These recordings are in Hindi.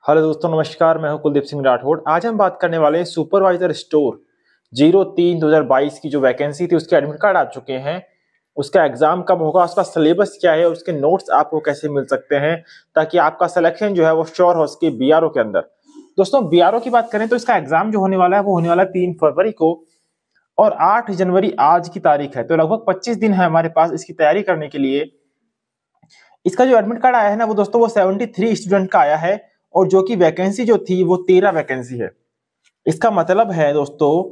हेलो दोस्तों, नमस्कार। मैं हूं कुलदीप सिंह राठौड़। आज हम बात करने वाले हैं सुपरवाइजर स्टोर 03/2022 की जो वैकेंसी थी उसके एडमिट कार्ड आ चुके हैं। उसका एग्जाम कब होगा, उसका सिलेबस क्या है और उसके नोट्स आपको कैसे मिल सकते हैं ताकि आपका सिलेक्शन जो है वो श्योर हो सके बीआरओ के अंदर। दोस्तों, बीआरओ की बात करें तो इसका एग्जाम जो होने वाला है वो होने वाला है 3 फरवरी को और 8 जनवरी आज की तारीख है। तो लगभग 25 दिन है हमारे पास इसकी तैयारी करने के लिए। इसका जो एडमिट कार्ड आया है ना वो दोस्तों वो 73 स्टूडेंट का आया है और जो कि वैकेंसी जो थी वो 13 वैकेंसी है। इसका मतलब है दोस्तों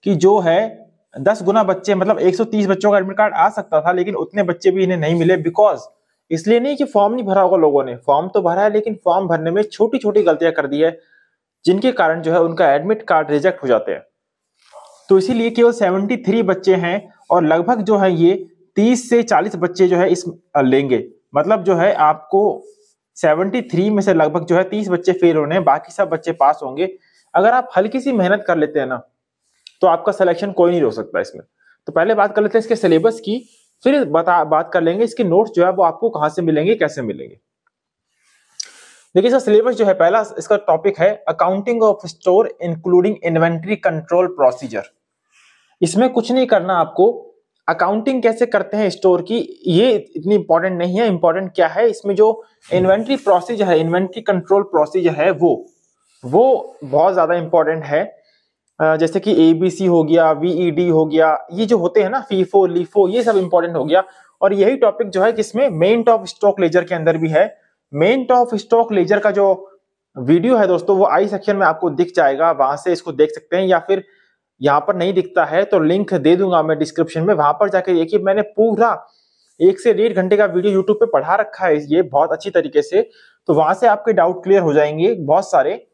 कि जो है 10 गुना बच्चे, मतलब 130 बच्चों का एडमिट कार्ड आ सकता था, लेकिन उतने बच्चे भी इन्हें नहीं मिले। बिकॉज इसलिए नहीं कि फॉर्म नहीं भरा होगा लोगों ने, फॉर्म तो भरा है लेकिन फॉर्म भरने में छोटी छोटी गलतियां कर दी है जिनके कारण जो है उनका एडमिट कार्ड रिजेक्ट हो जाते हैं। तो इसीलिए केवल 73 बच्चे हैं और लगभग जो है ये 30 से 40 बच्चे जो है इस लेंगे। मतलब जो है आपको 73 में से लगभग जो है 30 बच्चे फेल होने हैं, बाकी सब बच्चे पास होंगे। अगर आप हल्की सी मेहनत कर लेते हैं ना तो आपका सिलेक्शन कोई नहीं रोक सकता इसमें। तो पहले बात कर लेते हैं इसके सिलेबस की, फिर बात कर लेंगे इसके नोट्स जो है वो आपको कहां से मिलेंगे, कैसे मिलेंगे। देखिए, इसका सिलेबस जो है, पहला इसका टॉपिक है accounting of store including inventory control procedure. इसमें कुछ नहीं करना आपको। अकाउंटिंग कैसे करते हैं स्टोर की ये इतनी इंपॉर्टेंट नहीं है। इंपॉर्टेंट क्या है, इसमें जो इन्वेंट्री प्रोसीजर है, इन्वेंट्री कंट्रोल प्रोसीजर है वो बहुत ज्यादा इंपॉर्टेंट है। जैसे कि एबीसी हो गया, वीईडी हो गया, ये जो होते हैं ना, फीफो लीफो, ये सब इंपॉर्टेंट हो गया। और यही टॉपिक जो है किसमें, मेंट ऑफ स्टॉक लेजर के अंदर भी है। मेंट ऑफ स्टॉक लेजर का जो वीडियो है दोस्तों वो आई सेक्शन में आपको दिख जाएगा, वहां से इसको देख सकते हैं, या फिर यहाँ पर नहीं दिखता है तो लिंक दे दूंगा मैं डिस्क्रिप्शन में, वहां पर जाके देखिए। मैंने पूरा 1 से 1.5 घंटे का वीडियो यूट्यूब पे पढ़ा रखा है ये बहुत अच्छी तरीके से। तो वहां से आपके डाउट क्लियर हो जाएंगे बहुत सारे।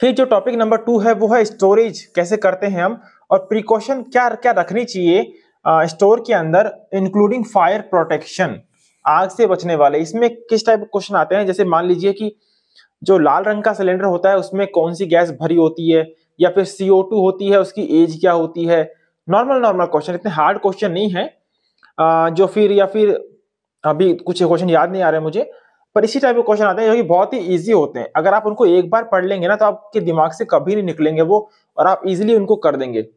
फिर जो टॉपिक नंबर 2 है वो है स्टोरेज कैसे करते हैं हम, और प्रिकॉशन क्या क्या रखनी चाहिए स्टोर के अंदर, इंक्लूडिंग फायर प्रोटेक्शन, आग से बचने वाले। इसमें किस टाइप के क्वेश्चन आते हैं, जैसे मान लीजिए कि जो लाल रंग का सिलेंडर होता है उसमें कौन सी गैस भरी होती है, या फिर CO2 होती है, उसकी एज क्या होती है। नॉर्मल क्वेश्चन, इतने हार्ड क्वेश्चन नहीं है। जो फिर या फिर अभी कुछ क्वेश्चन याद नहीं आ रहे मुझे, पर इसी टाइप के क्वेश्चन आते हैं जो कि बहुत ही इजी होते हैं। अगर आप उनको एक बार पढ़ लेंगे ना तो आपके दिमाग से कभी नहीं निकलेंगे वो, और आप इजीली उनको कर देंगे।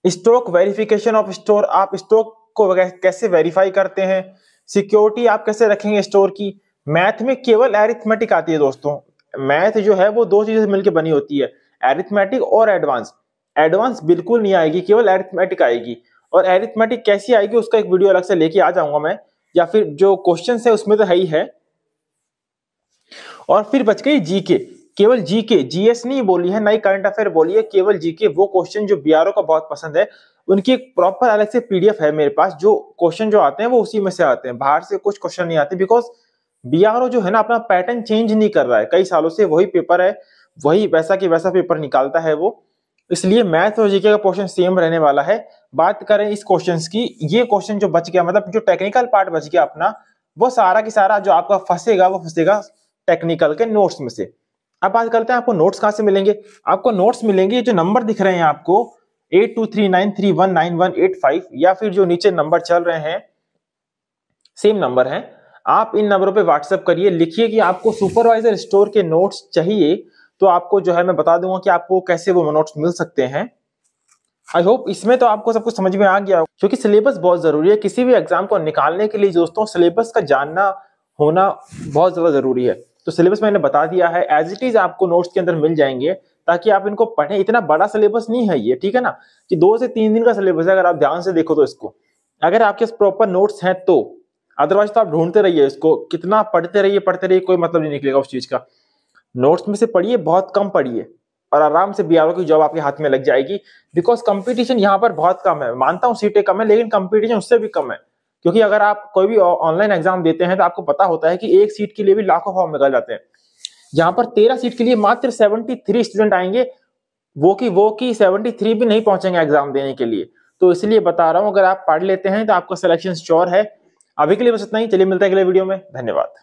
स्टॉक वेरिफिकेशन ऑफ स्टोर, आप स्टॉक को कैसे वेरीफाई करते हैं। सिक्योरिटी आप कैसे रखेंगे स्टोर की। मैथ में केवल एरिथमेटिक आती है दोस्तों। मैथ जो है वो 2 चीजों से मिलकर बनी होती है, एरिथमेटिक और एडवांस। एडवांस बिल्कुल नहीं आएगी, केवल एरिथमेटिक आएगी। और एरिथमेटिक कैसी आएगी उसका एक वीडियो अलग से लेके आ जाऊंगा मैं, या फिर जो क्वेश्चन है उसमें तो है ही है। और फिर बच गई जीके, केवल जीके, जीएस नहीं बोली है, नई करंट अफेयर बोली है, केवल जीके। वो क्वेश्चन जो बीआरओ को बहुत पसंद है, उनकी एक प्रॉपर अलग से पीडीएफ है मेरे पास। जो क्वेश्चन जो आते हैं वो उसी में से आते हैं, बाहर से कुछ क्वेश्चन नहीं आते। बिकॉज बीआरओ जो है ना अपना पैटर्न चेंज नहीं कर रहा है, कई सालों से वही पेपर है, वही वैसा की वैसा पेपर निकालता है वो। इसलिए मैथ और जीके का क्वेश्चन सेम रहने वाला है। बात करें इस क्वेश्चन की, ये क्वेश्चन जो बच गया, मतलब जो टेक्निकल पार्ट बच गया अपना, वो सारा की सारा जो आपका फंसेगा वो फंसेगा टेक्निकल के नोट्स में से। अब बात करते हैं आपको नोट्स कहां से मिलेंगे। आपको नोट्स मिलेंगे, जो नंबर दिख रहे हैं आपको 8239319185, या फिर जो नीचे नंबर चल रहे हैं सेम नंबर है। आप इन नंबरों पे व्हाट्सएप करिए, लिखिए कि आपको सुपरवाइजर स्टोर के नोट्स चाहिए, तो आपको जो है मैं बता दूंगा कि आपको कैसे वो नोट्स मिल सकते हैं। आई होप इसमें तो आपको सब कुछ समझ में आ गया, क्योंकि सिलेबस बहुत जरूरी है किसी भी एग्जाम को निकालने के लिए दोस्तों। सिलेबस का जानना होना बहुत ज्यादा जरूरी है। तो सिलेबस मैंने बता दिया है, एज इट इज आपको नोट्स के अंदर मिल जाएंगे ताकि आप इनको पढ़ें। इतना बड़ा सिलेबस नहीं है ये, ठीक है ना, कि 2 से 3 दिन का सिलेबस है। अगर आप ध्यान से देखो तो इसको, अगर आपके पास प्रॉपर नोट्स हैं तो, अदरवाइज तो आप ढूंढते रहिए इसको, कितना पढ़ते रहिए, कोई मतलब नहीं निकलेगा उस चीज का। नोट्स में से पढ़िए, बहुत कम पढ़िए, और आराम से बीआरओ की जॉब आपके हाथ में लग जाएगी। बिकॉज कंपटीशन यहाँ पर बहुत कम है। मानता हूँ सीटें कम है, लेकिन कंपटीशन उससे भी कम है। क्योंकि अगर आप कोई भी ऑनलाइन एग्जाम देते हैं तो आपको पता होता है कि एक सीट के लिए भी लाखों फॉर्म निकल जाते हैं। यहाँ पर 13 सीट के लिए मात्र 73 स्टूडेंट आएंगे, वो की 73 भी नहीं पहुंचेंगे एग्जाम देने के लिए। तो इसलिए बता रहा हूं, अगर आप पढ़ लेते हैं तो आपका सिलेक्शन श्योर है। अभी के लिए बस इतना ही, चलिए मिलते हैं अगले वीडियो में। धन्यवाद।